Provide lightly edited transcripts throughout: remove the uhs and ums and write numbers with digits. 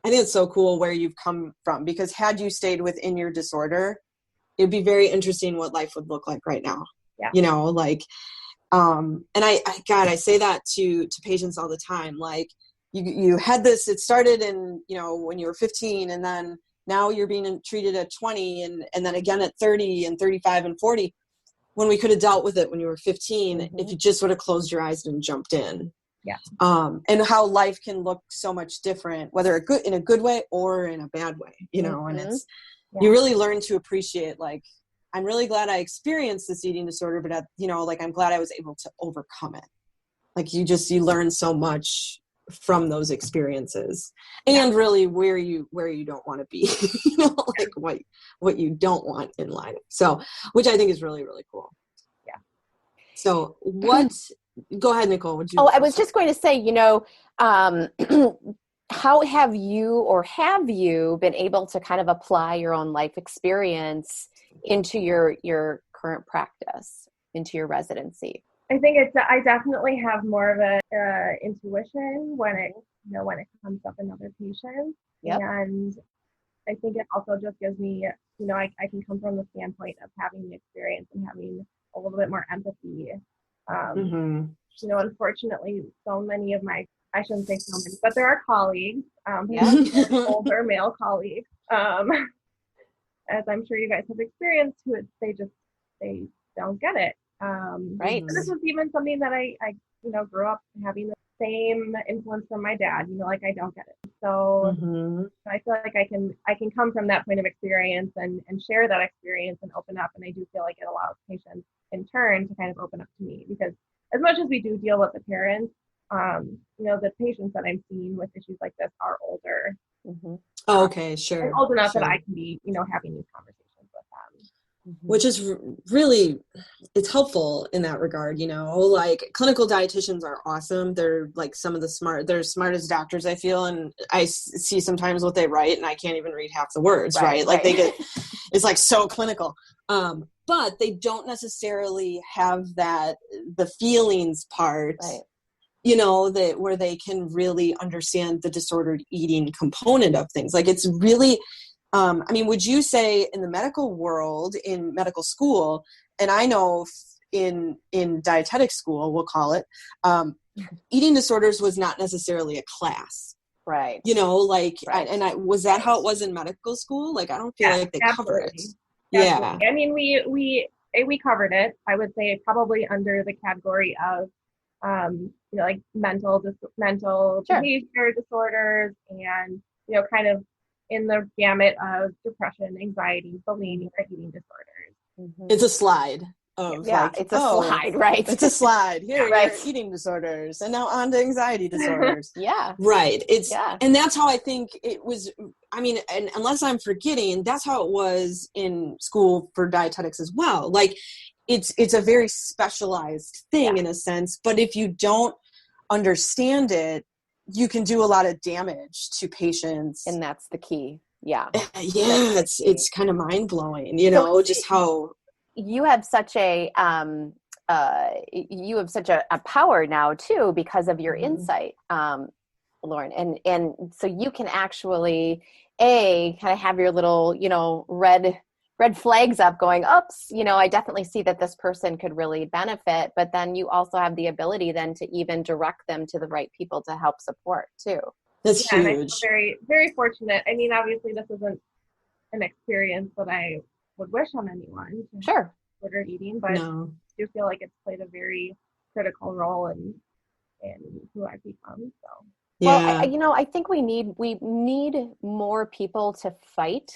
I think it's so cool where you've come from, because had you stayed within your disorder, it'd be very interesting what life would look like right now. Yeah. You know, like, and I say that to patients all the time. Like, you had this, it started in, you know, when you were 15, and then now you're being treated at 20, and then again at 30 and 35 and 40, when we could have dealt with it when you were 15, if you just would have closed your eyes and jumped in. Yeah. And how life can look so much different, whether in a good way or in a bad way, you know, and it's, you really learn to appreciate, like, I'm really glad I experienced this eating disorder, but you know, like, I'm glad I was able to overcome it. Like, you learn so much from those experiences, and really where you don't want to be, you know, like what you don't want in life. So, which I think is really, really cool. Yeah. So go ahead, Nicole. I was just going to say, you know, how have you been able to kind of apply your own life experience into your current practice, into your residency? I think I definitely have more of a intuition when it comes up in other patients. Yep. And I think it also just gives me, you know, I can come from the standpoint of having the experience and having a little bit more empathy. You know, unfortunately, so many of I shouldn't say so many, but there are colleagues, older male colleagues, as I'm sure you guys have experienced, who they don't get it. Right. And this was even something that I you know, grew up having the same influence from my dad, you know, like, I don't get it. So I feel like I can come from that point of experience and share that experience and open up. And I do feel like it allows patients in turn to kind of open up to me, because as much as we do deal with the parents, you know, the patients that I'm seeing with issues like this are older. Oh, okay, sure. And old enough that I can be, you know, having these conversations with them. Which is really, it's helpful in that regard, you know, like, clinical dietitians are awesome. They're like some of they're smartest doctors, I feel. And I see sometimes what they write and I can't even read half the words, right? Like, it's like so clinical. But they don't necessarily have the feelings part, you know, where they can really understand the disordered eating component of things. Like, it's really, I mean, would you say in the medical world, in medical school, and I know in dietetic school, we'll call it, eating disorders was not necessarily a class. Right. You know, like, was that how it was in medical school? Like, I don't feel like they covered it. Yeah. I mean, we covered it. I would say probably under the category of, you know, like mental behavior disorders, and, you know, kind of in the gamut of depression, anxiety, bulimia, eating disorders. It's a slide of it's a slide, right? It's a slide. Here, you're eating disorders, and now on to anxiety disorders. Right. And that's how I think it was. I mean, and unless I'm forgetting, that's how it was in school for dietetics as well. Like, it's a very specialized thing in a sense, but if you don't understand it, you can do a lot of damage to patients. And that's the key. Yeah. It's kind of mind blowing, you know, just how you have such a power now too, because of your insight, Lauren. And so you can actually kind of have your little, you know, red flags up going, oops, you know, I definitely see that this person could really benefit, but then you also have the ability then to even direct them to the right people to help support too. That's huge. And I feel very, very fortunate. I mean, obviously this isn't an experience that I would wish on anyone. Sure. Order eating, but I do feel like it's played a very critical role in who I've become. So. Well, you know, I think we need more people to fight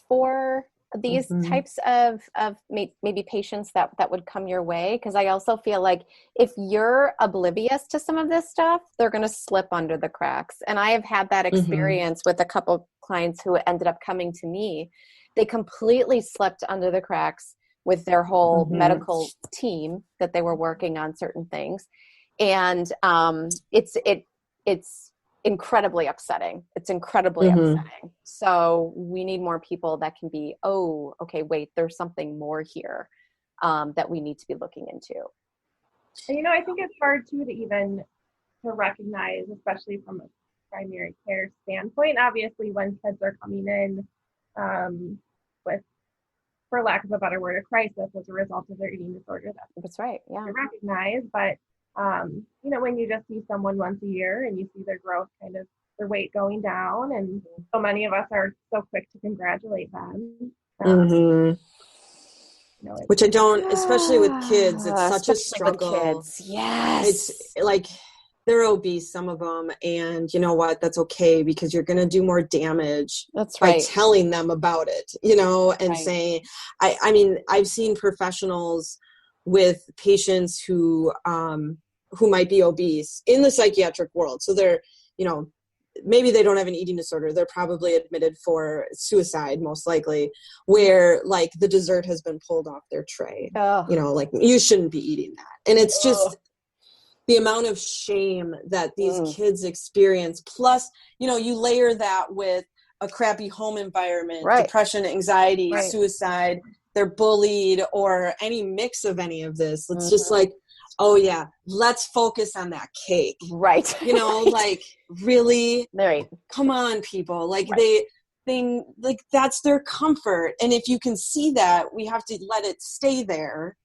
for these types of maybe patients that would come your way. Because I also feel like if you're oblivious to some of this stuff, they're going to slip under the cracks. And I have had that experience with a couple clients who ended up coming to me. They completely slipped under the cracks with their whole medical team that they were working on certain things. And it's incredibly upsetting. It's incredibly upsetting. So we need more people that can be, oh, okay, wait, there's something more here that we need to be looking into. And, you know, I think it's hard too to recognize, especially from primary care standpoint. Obviously, when kids are coming in with, for lack of a better word, a crisis as a result of their eating disorder, that's right. Yeah. To recognize. But when you just see someone once a year and you see their growth, kind of their weight going down, and so many of us are so quick to congratulate them. Which I don't, especially with kids, it's such a struggle. With kids. Yes. It's like they're obese, some of them, and you know what? That's okay, because you're going to do more damage by telling them about it, and saying, I mean, I've seen professionals with patients who might be obese in the psychiatric world. So they're, maybe they don't have an eating disorder. They're probably admitted for suicide, most likely, where like the dessert has been pulled off their tray. Like you shouldn't be eating that. And it's just the amount of shame that these kids experience. Plus, you layer that with a crappy home environment, depression, anxiety, suicide, they're bullied, or any mix of any of this. It's just like, oh yeah, let's focus on that cake. Right. Like really, right. Come on, people. Like they like that's their comfort. And if you can see that, we have to let it stay there,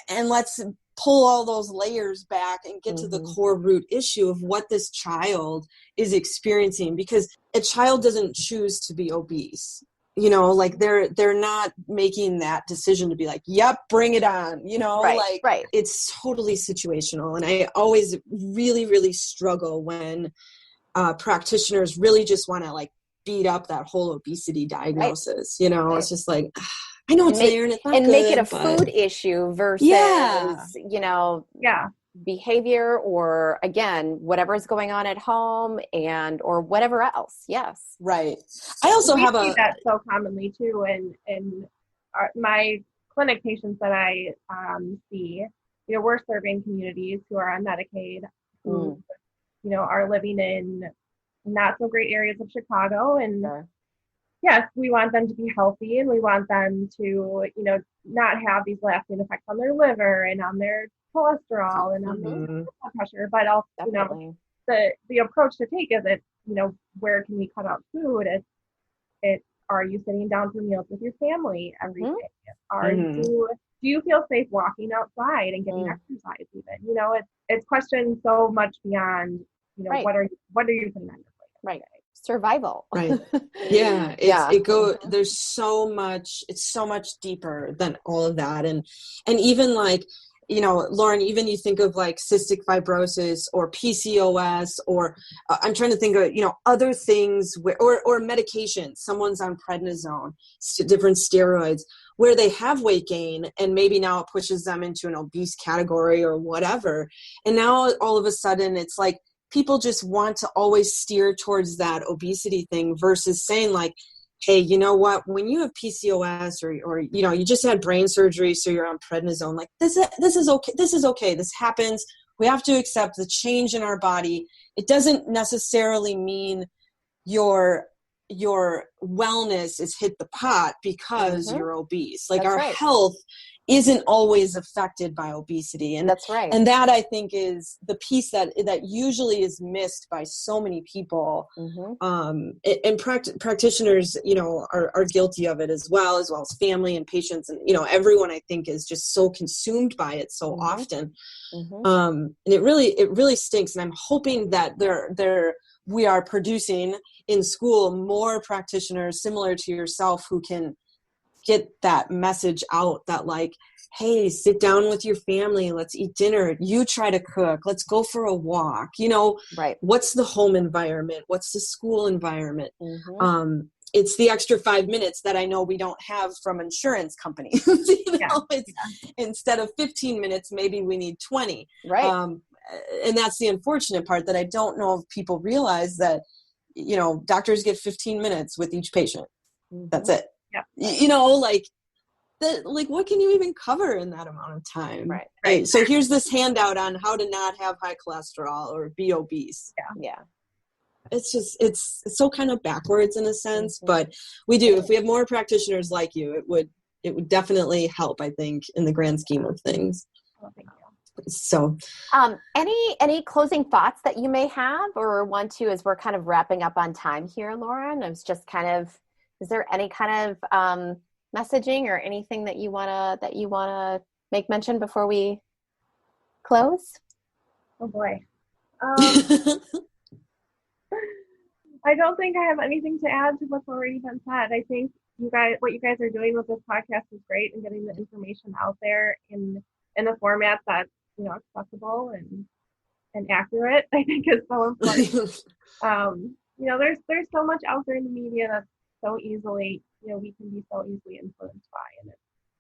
and let's pull all those layers back and get to the core root issue of what this child is experiencing, because a child doesn't choose to be obese. Like they're not making that decision to be like, yep, bring it on, It's totally situational. And I always really, really struggle when practitioners really just want to like beat up that whole obesity diagnosis. It's just like, I know it's there and it's not and good, make it a food issue versus, behavior, or again, whatever is going on at home or whatever else. Yes. Right. I also see that so commonly too. And my clinic patients that I see, we're serving communities who are on Medicaid, who, are living in not so great areas of Chicago. And yes, we want them to be healthy, and we want them to, not have these lasting effects on their liver and on their cholesterol and on their blood pressure. But also, the approach to take is that, where can we cut out food? It's are you sitting down for meals with your family every day? Do you feel safe walking outside and getting exercise even? It's questions so much beyond, what are you putting on your plate? Right. Survival. Right. Yeah. There's so much, it's so much deeper than all of that. And even like, Lauren, even you think of like cystic fibrosis or PCOS, or I'm trying to think of, other things or medication. Someone's on prednisone, different steroids, where they have weight gain, and maybe now it pushes them into an obese category or whatever. And now all of a sudden it's like, people just want to always steer towards that obesity thing versus saying like, hey, you know what, when you have PCOS or you just had brain surgery, so you're on prednisone, like this is okay. This is okay. This happens. We have to accept the change in our body. It doesn't necessarily mean your wellness is hit the pot because you're obese. Like our health isn't always affected by obesity. And that's right. And that, I think, is the piece that usually is missed by so many people. And practitioners, are guilty of it as well as family and patients. And, everyone, I think, is just so consumed by it so often. And it really stinks. And I'm hoping that we are producing in school more practitioners similar to yourself who can get that message out that like, hey, sit down with your family. Let's eat dinner. You try to cook. Let's go for a walk. What's the home environment? What's the school environment? It's the extra 5 minutes that I know we don't have from insurance companies. Instead of 15 minutes, maybe we need 20. Right. And that's the unfortunate part, that I don't know if people realize that, doctors get 15 minutes with each patient. That's it. Like what can you even cover in that amount of time? Right. So here's this handout on how to not have high cholesterol or be obese. Yeah. It's just, it's so kind of backwards in a sense, but if we have more practitioners like you, it would definitely help, I think, in the grand scheme of things. Well, thank you. So, any closing thoughts that you may have or want to, as we're kind of wrapping up on time here, Lauren? It's just kind of, is there any kind of messaging or anything that you wanna make mention before we close? Oh boy. I don't think I have anything to add to what's already been said. I think what you guys are doing with this podcast is great, and getting the information out there in a format that's, accessible and accurate, I think is so important. There's so much out there in the media that's so easily, we can be so easily influenced by, and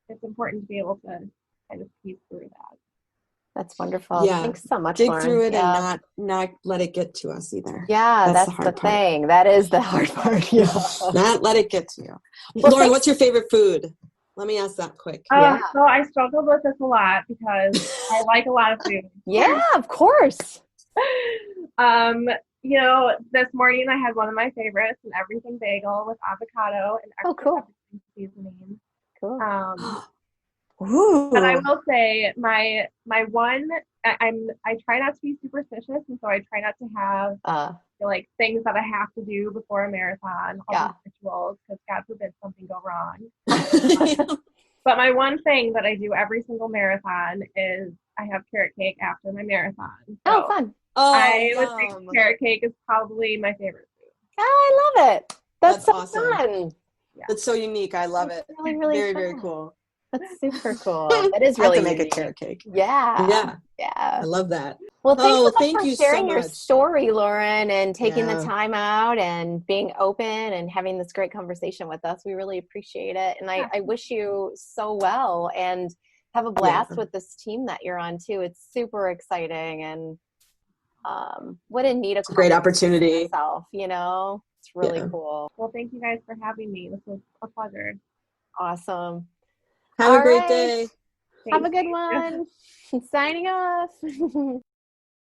it's important to be able to kind of piece through that. That's wonderful. Yeah. Thanks so much, Dig Lauren. through it and not let it get to us either. Yeah, that's the thing. That is the hard part. Yeah. Not let it get to you. Well, Lauren, what's your favorite food? Let me ask that quick. So I struggled with this a lot because I like a lot of food. Yeah, of course. This morning I had one of my favorites, an everything bagel with avocado and extra seasoning. Cool. But I will say my one, I try not to be superstitious, and so I try not to have things that I have to do before a marathon, all these rituals, because God forbid something go wrong. But my one thing that I do every single marathon is I have carrot cake after my marathon. So fun. I would think carrot cake is probably my favorite food. I love it. That's so awesome. Fun. Yeah. That's so unique. I love it. Really, really very, fun. very cool. That's super cool. That is really I have to make unique. a carrot cake. Yeah. I love that. Well, thanks thank for you sharing so your much. story, Lauren, and taking the time out and being open and having this great conversation with us. We really appreciate it. And I wish you so well and have a blast with this team that you're on too. It's super exciting, and what a neat great opportunity. It's really cool. Well, thank you guys for having me. This was a pleasure. Awesome. Have a great day. Have a good one. Signing off.